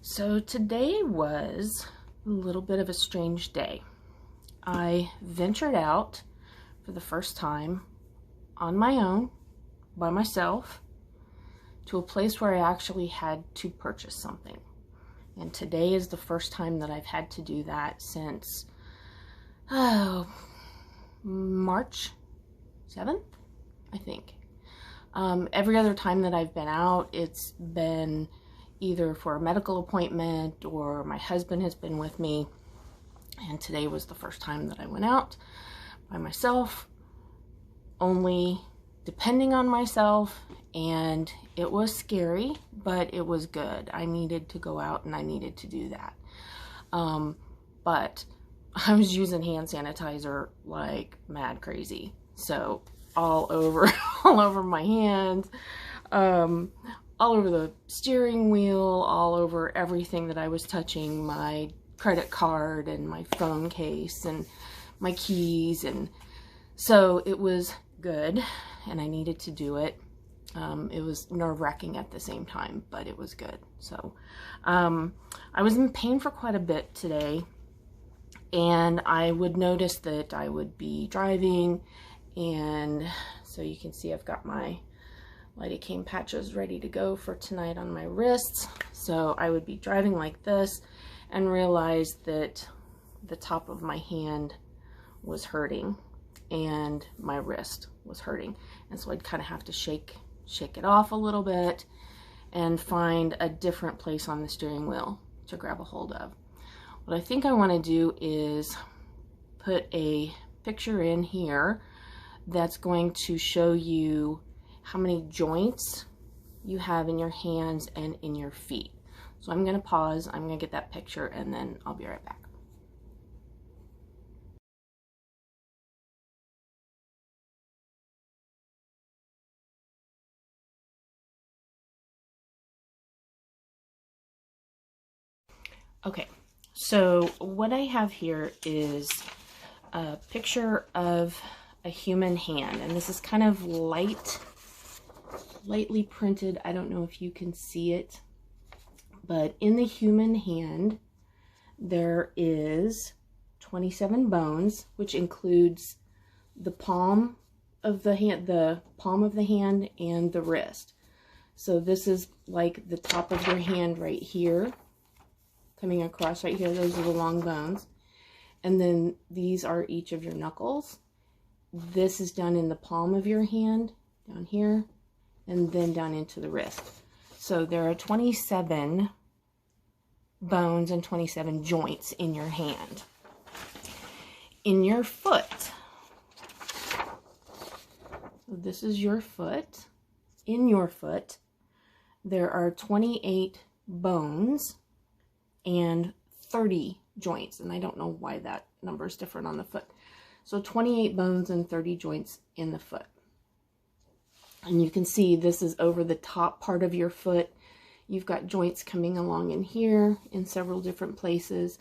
So today was a little bit of a strange day. I ventured out for the first time on my own, by myself, to a place where I actually had to purchase something. And today is the first time that I've had to do that since March 7th, I think. Every other time that I've been out, it's been either for a medical appointment or my husband has been with me. And today was the first time that I went out by myself, only depending on myself, and it was scary, but it was good. I needed to go out and I needed to do that. But I was using hand sanitizer like mad crazy. So all over, all over my hands, all over the steering wheel, all over everything that I was touching, my credit card and my phone case and my keys. And so it was good and I needed to do it. It was nerve-wracking at the same time, but it was good. So I was in pain for quite a bit today, and I would notice that I would be driving, and so you can see I've got my lidocaine patches ready to go for tonight on my wrists. So I would be driving like this and realize that the top of my hand was hurting and my wrist was hurting. And so I'd kind of have to shake it off a little bit and find a different place on the steering wheel to grab a hold of. What I think I want to do is put a picture in here that's going to show you how many joints you have in your hands and in your feet. So I'm going to pause, I'm going to get that picture, and then I'll be right back. Okay, so what I have here is a picture of a human hand, and this is kind of lightly printed. I don't know if you can see it, but in the human hand there is 27 bones, which includes the palm of the hand, and the wrist. So this is like the top of your hand right here, coming across right here. Those are the long bones, and then these are each of your knuckles. This is done in the palm of your hand, down here, and then down into the wrist. So there are 27 bones and 27 joints in your hand. In your foot, so this is your foot. In your foot, there are 28 bones and 30 joints. And I don't know why that number is different on the foot. So 28 bones and 30 joints in the foot. And you can see this is over the top part of your foot. You've got joints coming along in here in several different places.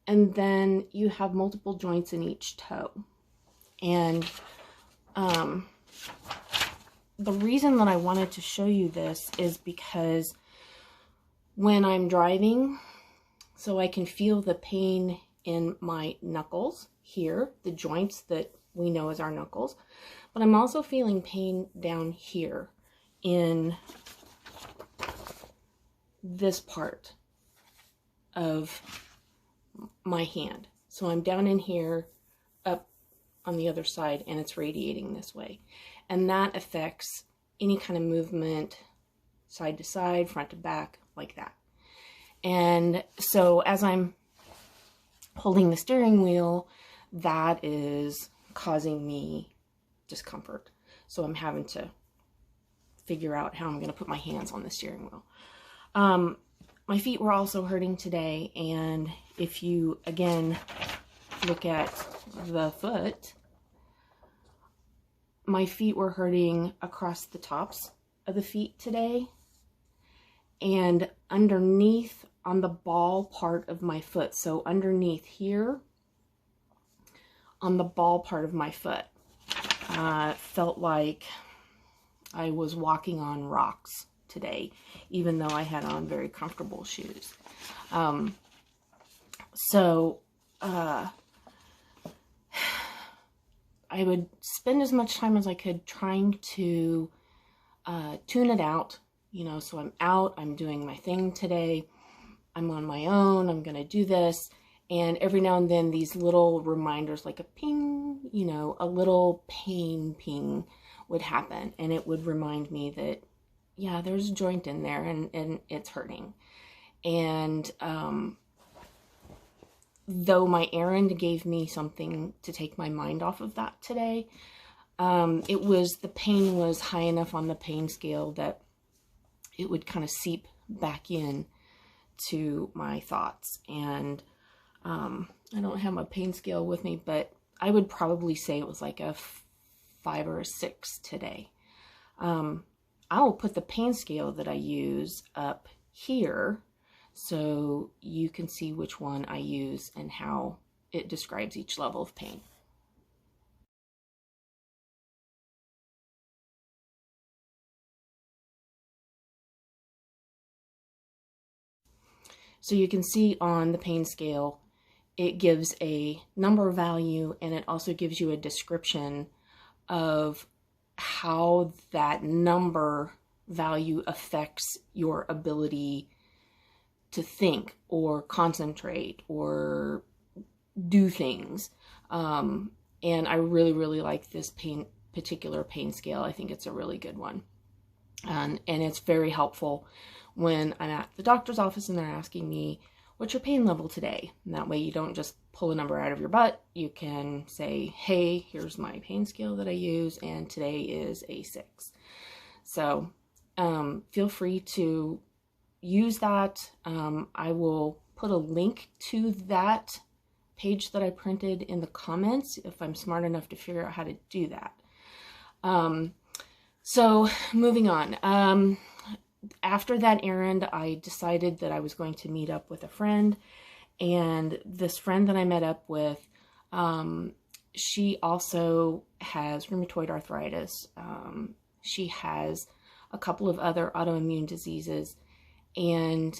And then you have multiple joints in each toe. And the reason that I wanted to show you this is because when I'm driving, so I can feel the pain in my knuckles here, the joints that we know as our knuckles, but I'm also feeling pain down here in this part of my hand. So I'm down in here, up on the other side, and it's radiating this way. And that affects any kind of movement, side to side, front to back, like that. And so as I'm holding the steering wheel, that is causing me discomfort. So I'm having to figure out how I'm going to put my hands on the steering wheel. My feet were also hurting today, and if you again look at the foot, my feet were hurting across the tops of the feet today, and underneath on the ball part of my foot. So underneath here on the ball part of my foot, felt like I was walking on rocks today, even though I had on very comfortable shoes. So I would spend as much time as I could trying to tune it out, you know, so I'm out, I'm doing my thing today, I'm on my own, I'm going to do this. And every now and then these little reminders, like a ping, you know, a little pain ping would happen. And it would remind me that, yeah, there's a joint in there and it's hurting. And though my errand gave me something to take my mind off of that today, the pain was high enough on the pain scale that it would kind of seep back in to my thoughts. And I don't have my pain scale with me, but I would probably say it was like a 5 or a 6 today. I will put the pain scale that I use up here so you can see which one I use and how it describes each level of pain. So you can see on the pain scale, it gives a number value, and it also gives you a description of how that number value affects your ability to think or concentrate or do things. And I really, really like this particular pain scale. I think it's a really good one. And it's very helpful when I'm at the doctor's office and they're asking me, what's your pain level today? And that way you don't just pull a number out of your butt. You can say, hey, here's my pain scale that I use, and today is a 6. So feel free to use that. I will put a link to that page that I printed in the comments if I'm smart enough to figure out how to do that. So moving on. After that errand, I decided that I was going to meet up with a friend, and this friend that I met up with, she also has rheumatoid arthritis. She has a couple of other autoimmune diseases, and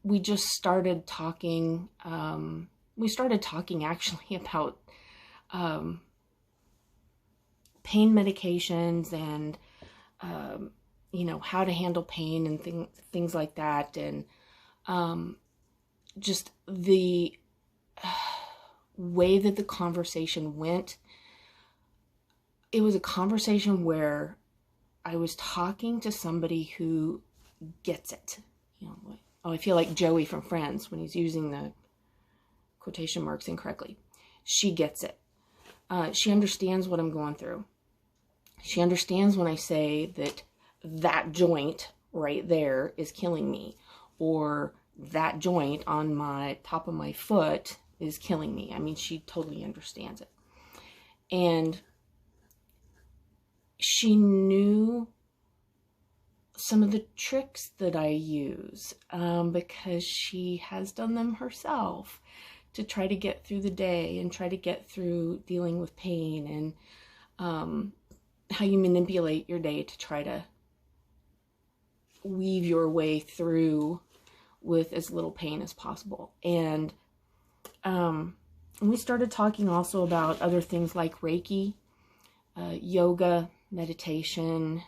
we just started talking. We started talking actually about pain medications and you know, how to handle pain and things like that. And just the way that the conversation went, it was a conversation where I was talking to somebody who gets it. You know, oh, I feel like Joey from Friends when he's using the quotation marks incorrectly. She gets it. She understands what I'm going through. She understands when I say that joint right there is killing me, or that joint on my top of my foot is killing me. I mean, she totally understands it. And she knew some of the tricks that I use because she has done them herself to try to get through the day and try to get through dealing with pain, and how you manipulate your day to try to weave your way through with as little pain as possible. And we started talking also about other things like Reiki, yoga, meditation,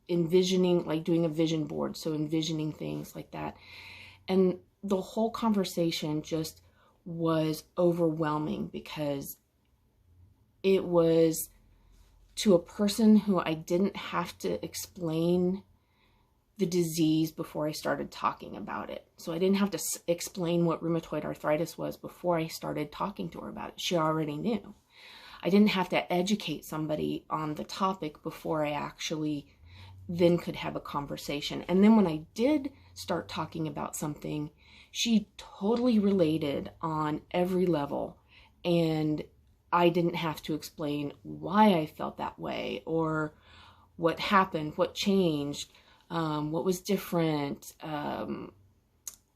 envisioning, like doing a vision board, so envisioning things like that. And the whole conversation just was overwhelming because it was to a person who I didn't have to explain the disease before I started talking about it. So I didn't have to explain what rheumatoid arthritis was before I started talking to her about it. She already knew. I didn't have to educate somebody on the topic before I actually then could have a conversation. And then when I did start talking about something, she totally related on every level, and I didn't have to explain why I felt that way or what happened, what changed, what was different,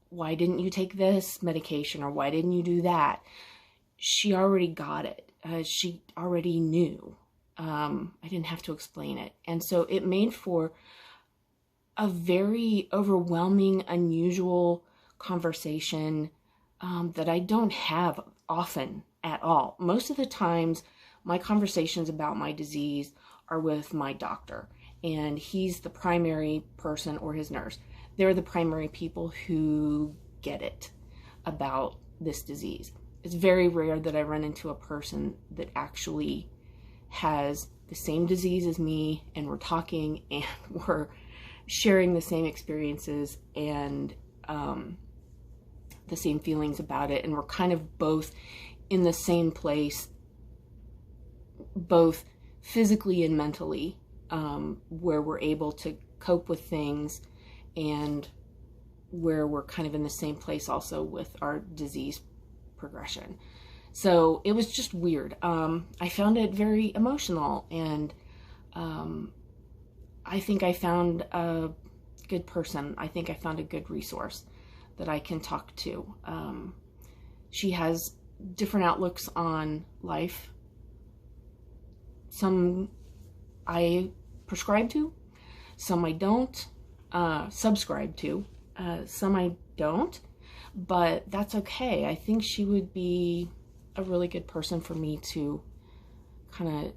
why didn't you take this medication or why didn't you do that? She already got it. She already knew. I didn't have to explain it. And so it made for a very overwhelming, unusual conversation that I don't have often at all. Most of the times, my conversations about my disease are with my doctor, and he's the primary person, or his nurse. They're the primary people who get it about this disease. It's very rare that I run into a person that actually has the same disease as me, and we're talking and we're sharing the same experiences and the same feelings about it, and we're kind of both in the same place, both physically and mentally, where we're able to cope with things, and where we're kind of in the same place also with our disease progression. So it was just weird. I found it very emotional, and I think I found a good person. I think I found a good resource that I can talk to. She has different outlooks on life. Some I prescribe to, some I don't subscribe to, some I don't, but that's okay. I think she would be a really good person for me to kind of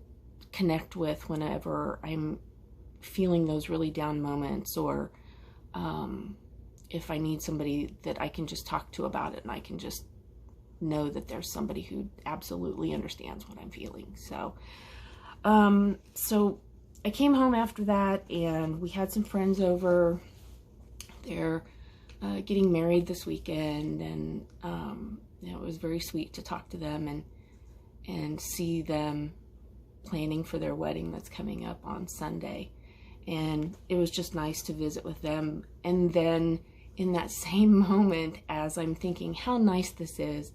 connect with whenever I'm feeling those really down moments, or if I need somebody that I can just talk to about it, and I can just know that there's somebody who absolutely understands what I'm feeling. So so I came home after that, and we had some friends over. They're getting married this weekend, and it was very sweet to talk to them and see them planning for their wedding that's coming up on Sunday. And it was just nice to visit with them. And then in that same moment, as I'm thinking how nice this is,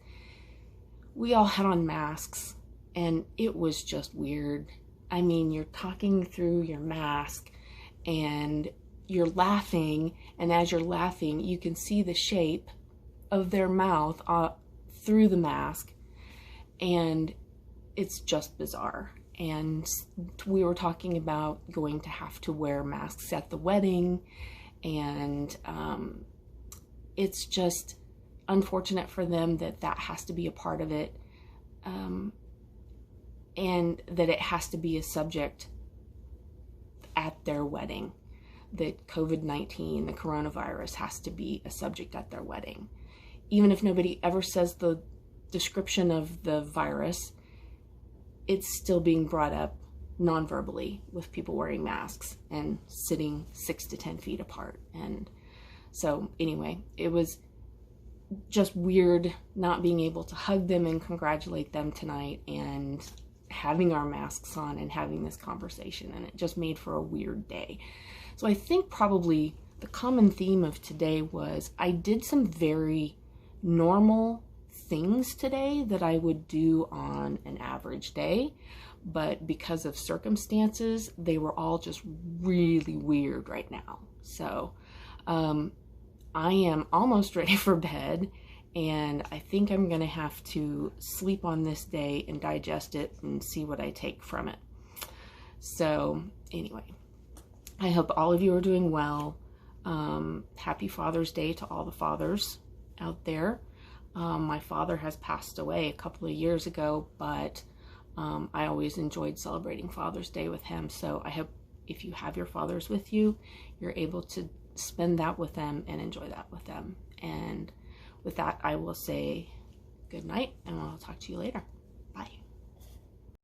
we all had on masks, and it was just weird. I mean, you're talking through your mask and you're laughing, and as you're laughing, you can see the shape of their mouth through the mask, and it's just bizarre. And we were talking about going to have to wear masks at the wedding, and it's just unfortunate for them that that has to be a part of it, and that it has to be a subject at their wedding, that COVID-19, the coronavirus, has to be a subject at their wedding. Even if nobody ever says the description of the virus, it's still being brought up non-verbally with people wearing masks and sitting 6 to 10 feet apart. And so anyway, it was just weird not being able to hug them and congratulate them tonight, and having our masks on and having this conversation, and it just made for a weird day. So I think probably the common theme of today was I did some very normal things today that I would do on an average day, but because of circumstances, they were all just really weird right now. So I am almost ready for bed, and I think I'm gonna have to sleep on this day and digest it and see what I take from it. So anyway, I hope all of you are doing well. Happy Father's Day to all the fathers out there. My father has passed away a couple of years ago, but I always enjoyed celebrating Father's Day with him. So I hope if you have your fathers with you, you're able to spend that with them and enjoy that with them. And with that, I will say good night, and I'll talk to you later. Bye.